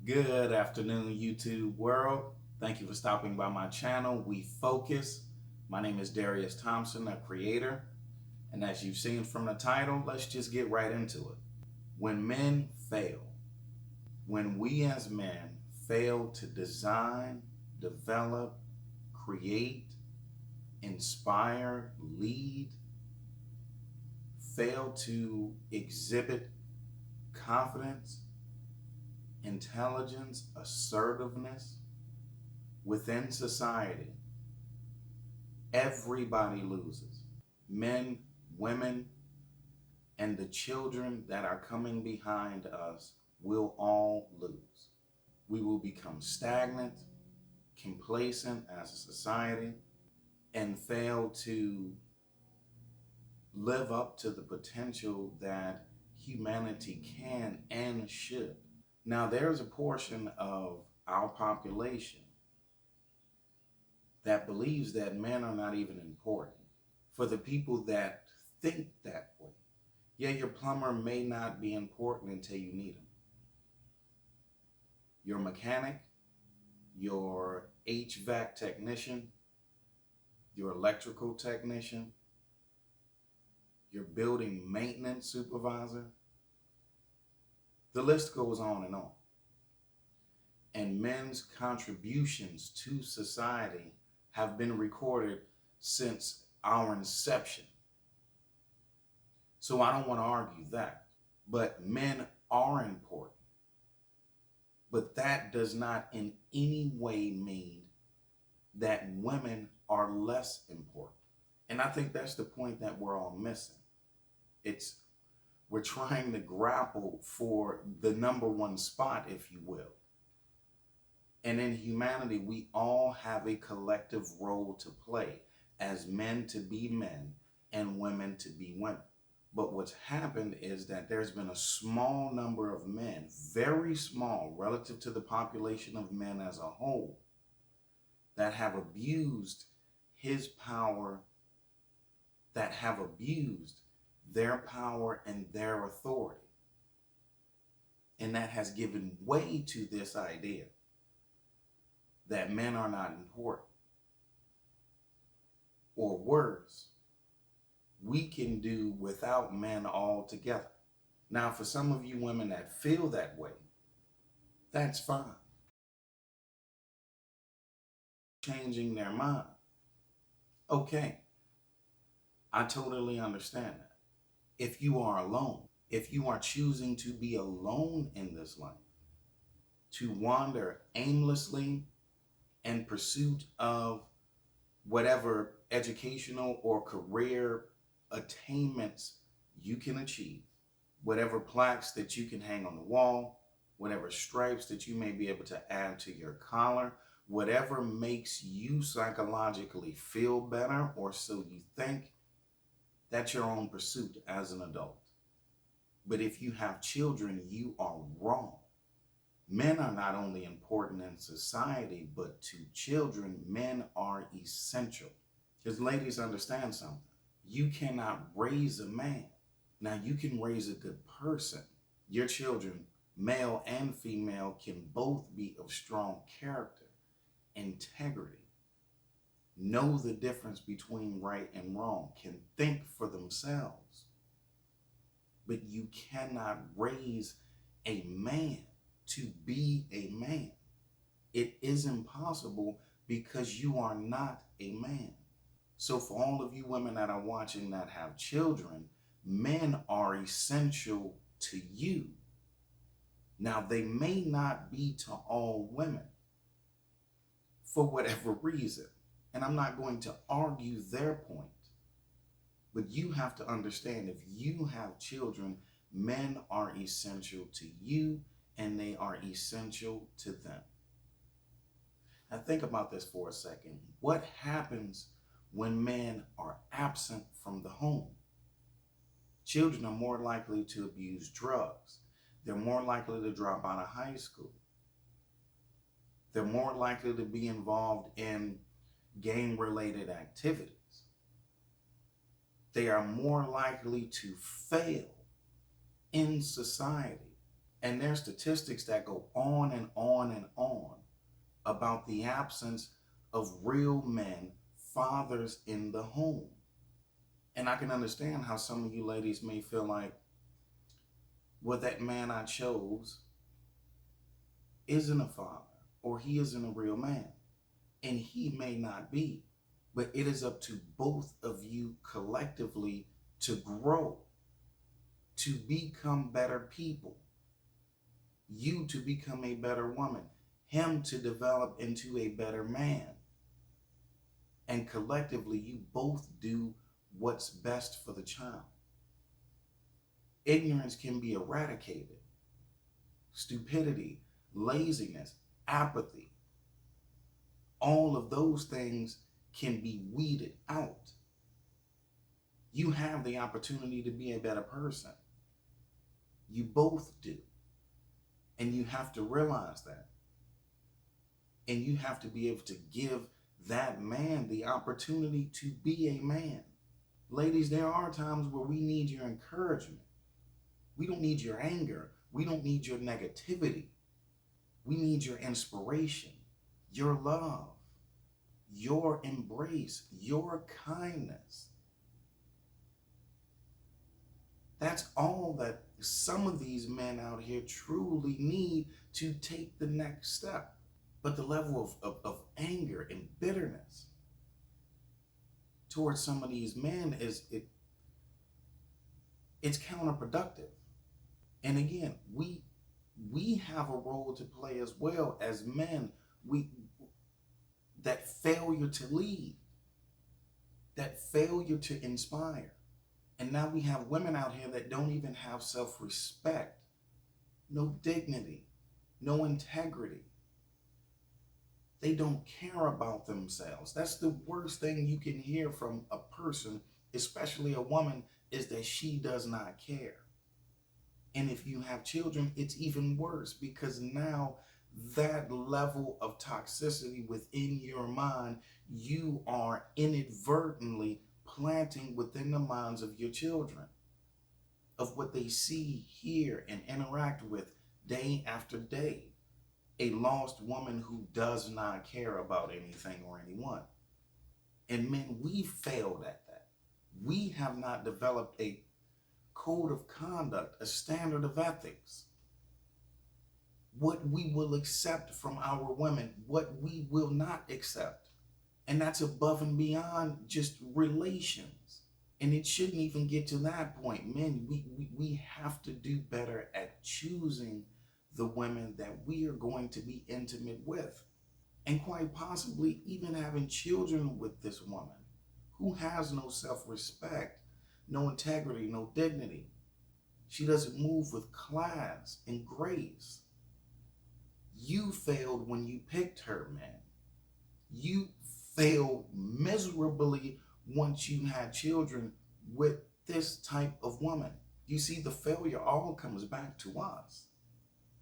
Good afternoon, YouTube world. Thank you for stopping by my channel, We Focus. My name is Darius Thompson, a creator. And as you've seen from the title, let's just get right into it. When men fail, when we as men fail to design, develop, create, inspire, lead, fail to exhibit confidence, intelligence, assertiveness within society, everybody loses. Men, women, and the children that are coming behind us will all lose. We will become stagnant, complacent as a society, and fail to live up to the potential that humanity can and should. Now, there's a portion of our population that believes that men are not even important. For the people that think that way, yeah, your plumber may not be important until you need him. Your mechanic, your HVAC technician, your electrical technician, your building maintenance supervisor, the list goes on and on. And men's contributions to society have been recorded since our inception. So I don't want to argue that, but men are important. But that does not in any way mean that women are less important. And I think that's the point that we're all missing. We're trying to grapple for the number one spot, if you will. And in humanity, we all have a collective role to play as men to be men and women to be women. But what's happened is that there's been a small number of men, very small relative to the population of men as a whole, that have abused his power, that have abused their power and their authority. And that has given way to this idea that men are not important. Or worse, we can do without men altogether. Now, for some of you women that feel that way, that's fine. Changing their mind. Okay, I totally understand that. If you are alone, if you are choosing to be alone in this life, to wander aimlessly in pursuit of whatever educational or career attainments you can achieve, whatever plaques that you can hang on the wall, whatever stripes that you may be able to add to your collar, whatever makes you psychologically feel better, or so you think, that's your own pursuit as an adult. But if you have children, you are wrong. Men are not only important in society, but to children, men are essential. Because ladies, understand something. You cannot raise a man. Now, you can raise a good person. Your children, male and female, can both be of strong character, integrity, know the difference between right and wrong, can think for themselves. But you cannot raise a man to be a man. It is impossible because you are not a man. So for all of you women that are watching that have children, men are essential to you. Now, they may not be to all women for whatever reason. And I'm not going to argue their point. But you have to understand, if you have children, men are essential to you and they are essential to them. Now think about this for a second. What happens when men are absent from the home? Children are more likely to abuse drugs. They're more likely to drop out of high school. They're more likely to be involved in gang-related activities. They are more likely to fail in society And there's statistics that go on and on and on about the absence of real men, fathers in the home. And I can understand how some of you ladies may feel like, well, that man I chose isn't a father, or he isn't a real man. And he may not be. But it is up to both of you collectively to grow, to become better people, you to become a better woman, him to develop into a better man. And collectively, you both do what's best for the child. Ignorance can be eradicated. Stupidity, laziness, apathy, all of those things can be weeded out. You have the opportunity to be a better person. You both do. And you have to realize that. And you have to be able to give that man the opportunity to be a man. Ladies, there are times where we need your encouragement. We don't need your anger. We don't need your negativity. We need your inspiration, your love, your embrace, your kindness. That's all that some of these men out here truly need to take the next step. But the level of anger and bitterness towards some of these men it's counterproductive. And again, we have a role to play as well as men. That failure to lead, that failure to inspire. And now we have women out here that don't even have self-respect, no dignity, no integrity. They don't care about themselves. That's the worst thing you can hear from a person, especially a woman, is that she does not care. And if you have children, it's even worse, because now that level of toxicity within your mind, you are inadvertently planting within the minds of your children, of what they see, hear, and interact with day after day. A lost woman who does not care about anything or anyone. And men, we failed at that. We have not developed a code of conduct, a standard of ethics. What we will accept from our women, what we will not accept. And that's above and beyond just relations. And it shouldn't even get to that point. Men, we have to do better at choosing the women that we are going to be intimate with. And quite possibly even having children with this woman who has no self-respect, no integrity, no dignity. She doesn't move with class and grace. You failed when you picked her, man. You failed miserably once you had children with this type of woman. You see, the failure all comes back to us.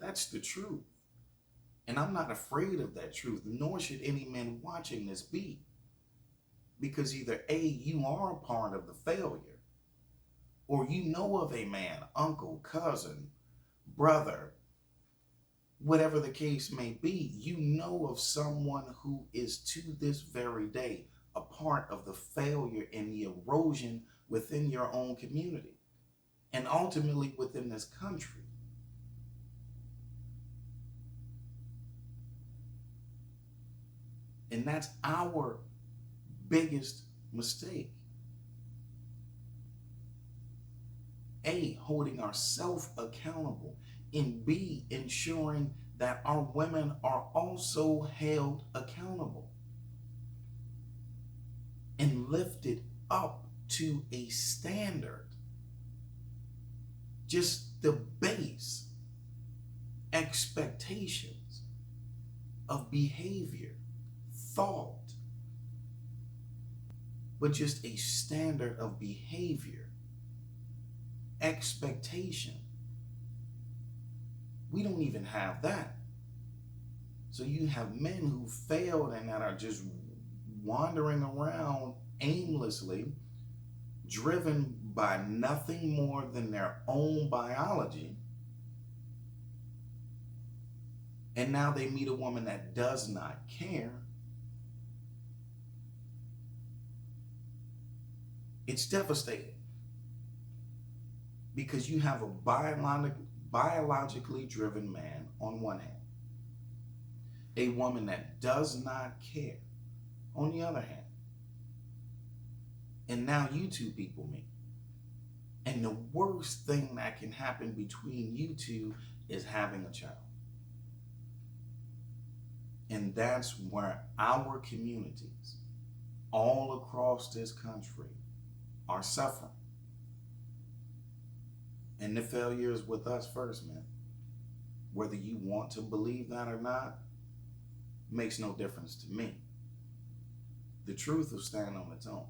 That's the truth. And I'm not afraid of that truth, nor should any man watching this be. Because either A, you are a part of the failure, or you know of a man, uncle, cousin, brother, whatever the case may be, you know of someone who is to this very day a part of the failure and the erosion within your own community and ultimately within this country. And that's our biggest mistake. A, holding ourselves accountable, and B, ensuring that our women are also held accountable and lifted up to a standard. Just the base expectations of behavior, thought, but just a standard of behavior, expectation. We don't even have that. So you have men who failed and that are just wandering around aimlessly, driven by nothing more than their own biology, and now they meet a woman that does not care, it's devastating because you have a biologically driven man on one hand, a woman that does not care on the other hand, and now you two people meet. And the worst thing that can happen between you two is having a child. And that's where our communities all across this country are suffering. And the failure is with us first, man. Whether you want to believe that or not makes no difference to me. The truth will stand on its own.